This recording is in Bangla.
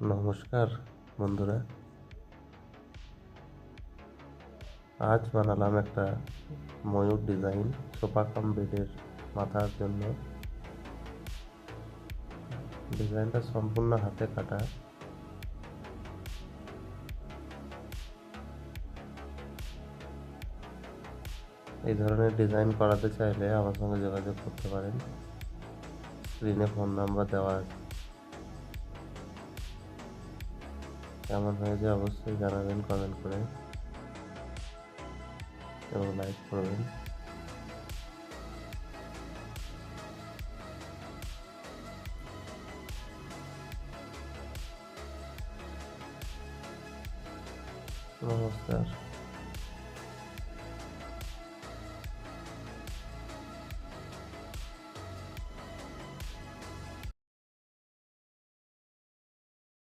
নমস্কার বন্ধুরা, আজ বানালাম একটা ময়ূর ডিজাইন সোফা কাম বেডের মাথার জন্য। ডিজাইনটা সম্পূর্ণ হাতে কাটা। এই ধরনের ডিজাইন করাতে চাইলে আমার সঙ্গে যোগাযোগ করতে পারেন। স্ক্রিনে ফোন নাম্বার দেওয়া আছে। কেমন হয়েছে অবশ্যই জানাবেন কমেন্ট করে এবং লাইক করবেন। নমস্কার।